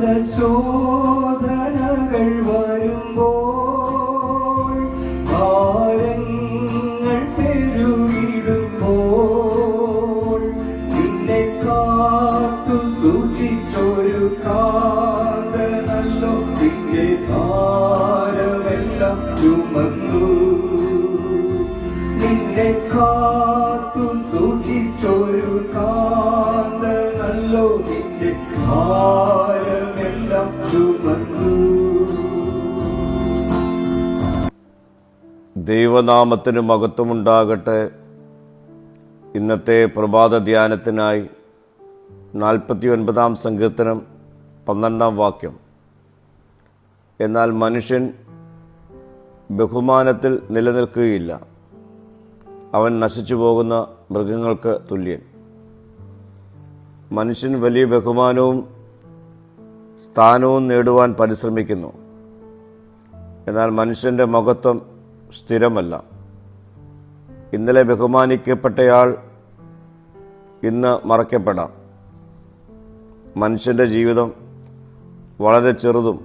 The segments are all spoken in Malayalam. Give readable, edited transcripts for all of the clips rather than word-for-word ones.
പല ശോധനകൾ വരുമ്പോൾ, ഭാരങ്ങൾ പെരുകിടുമ്പോൾ, നിന്നെ കാത്തു സൂക്ഷിച്ചൊരു കാന്തനല്ലോ നിന്റെ ഭാരമെല്ലാം ചുമന്നു. നിന്നെ കാത്തു സൂക്ഷിച്ചൊരു കാന്തനല്ലോ നിന്റെ ഭാരമെല്ലാം ചുമന്നു. ദൈവനാമത്തിന് മഹത്വമുണ്ടാകട്ടെ. ഇന്നത്തെ പ്രഭാത ധ്യാനത്തിനായി 49 സങ്കീർത്തനം 12 വാക്യം. എന്നാൽ മനുഷ്യൻ ബഹുമാനത്തിൽ നിലനിൽക്കുകയില്ല, അവൻ നശിച്ചു പോകുന്ന മൃഗങ്ങൾക്ക് തുല്യൻ. മനുഷ്യൻ വലിയ ബഹുമാനവും സ്ഥാനവും നേടുവാൻ പരിശ്രമിക്കുന്നു. എന്നാൽ മനുഷ്യൻ്റെ മഹത്വം സ്ഥിരമല്ല. ഇന്നലെ ബഹുമാനിക്കപ്പെട്ടയാൾ ഇന്ന് മറക്കപ്പെടാം. മനുഷ്യൻ്റെ ജീവിതം വളരെ ചെറുതും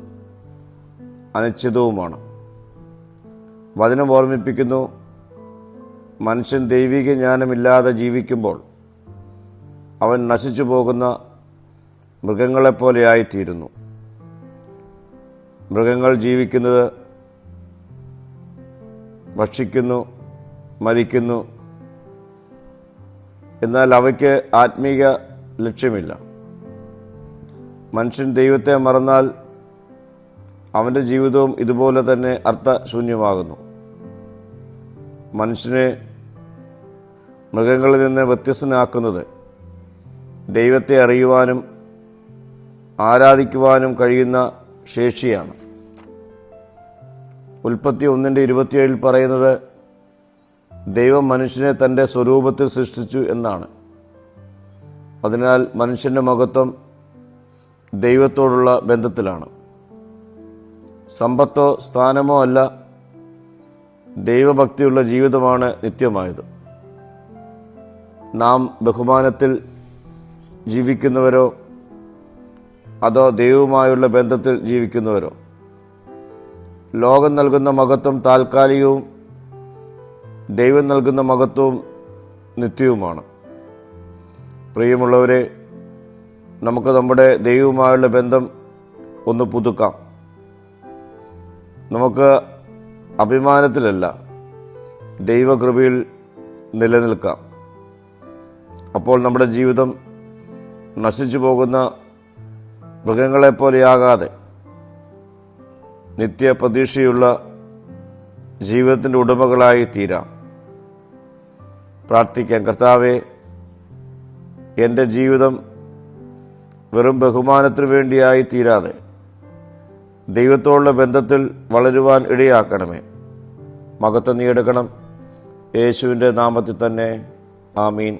അനിശ്ചിതവുമാണ്. വചനം ഓർമ്മിപ്പിക്കുന്നു, മനുഷ്യൻ ദൈവിക ജ്ഞാനമില്ലാതെ ജീവിക്കുമ്പോൾ അവൻ നശിച്ചു പോകുന്ന മൃഗങ്ങളെപ്പോലെയായിത്തീരുന്നു. മൃഗങ്ങൾ ജീവിക്കുന്നത് ഭക്ഷിക്കുന്നു, മരിക്കുന്നു. എന്നാൽ അവയ്ക്ക് ആത്മീക ലക്ഷ്യമില്ല. മനുഷ്യൻ ദൈവത്തെ മറന്നാൽ അവൻ്റെ ജീവിതവും ഇതുപോലെ തന്നെ അർത്ഥശൂന്യമാകുന്നു. മനുഷ്യനെ മൃഗങ്ങളിൽ നിന്ന് വ്യത്യസ്തനാക്കുന്നത് ദൈവത്തെ അറിയുവാനും ആരാധിക്കുവാനും കഴിയുന്ന ശേഷിയാണ്. ഉൽപ്പത്തി 1:27 പറയുന്നത്, ദൈവം മനുഷ്യനെ തൻ്റെ സ്വരൂപത്തിൽ സൃഷ്ടിച്ചു എന്നാണ്. അതിനാൽ മനുഷ്യൻ്റെ മഹത്വം ദൈവത്തോടുള്ള ബന്ധത്തിലാണ്. സമ്പത്തോ സ്ഥാനമോ അല്ല, ദൈവഭക്തിയുള്ള ജീവിതമാണ് നിത്യമായത്. നാം ബഹുമാനത്തിൽ ജീവിക്കുന്നവരോ അതോ ദൈവവുമായുള്ള ബന്ധത്തിൽ ജീവിക്കുന്നവരോ? ലോകം നൽകുന്ന മഹത്വം താൽക്കാലികവും ദൈവം നൽകുന്ന മഹത്വവും നിത്യവുമാണ്. പ്രിയമുള്ളവരെ, നമുക്ക് നമ്മുടെ ദൈവവുമായുള്ള ബന്ധം ഒന്ന് പുതുക്കാം. നമുക്ക് അഭിമാനത്തിലല്ല, ദൈവകൃപയിൽ നിലനിൽക്കാം. അപ്പോൾ നമ്മുടെ ജീവിതം നശിച്ചു പോകുന്ന മൃഗങ്ങളെപ്പോലെയാകാതെ നിത്യപ്രതീക്ഷയുള്ള ജീവിതത്തിൻ്റെ ഉടമകളായി തീരാം. പ്രാർത്ഥിക്കാം. കർത്താവേ, എൻ്റെ ജീവിതം വെറും ബഹുമാനത്തിനു വേണ്ടിയായി തീരാതെ ദൈവത്തോടുള്ള ബന്ധത്തിൽ വളരുവാൻ ഇടയാക്കണമേ. മഹത്വം നീ എടുക്കണം. യേശുവിൻ്റെ നാമത്തിൽ തന്നെ. ആമീൻ.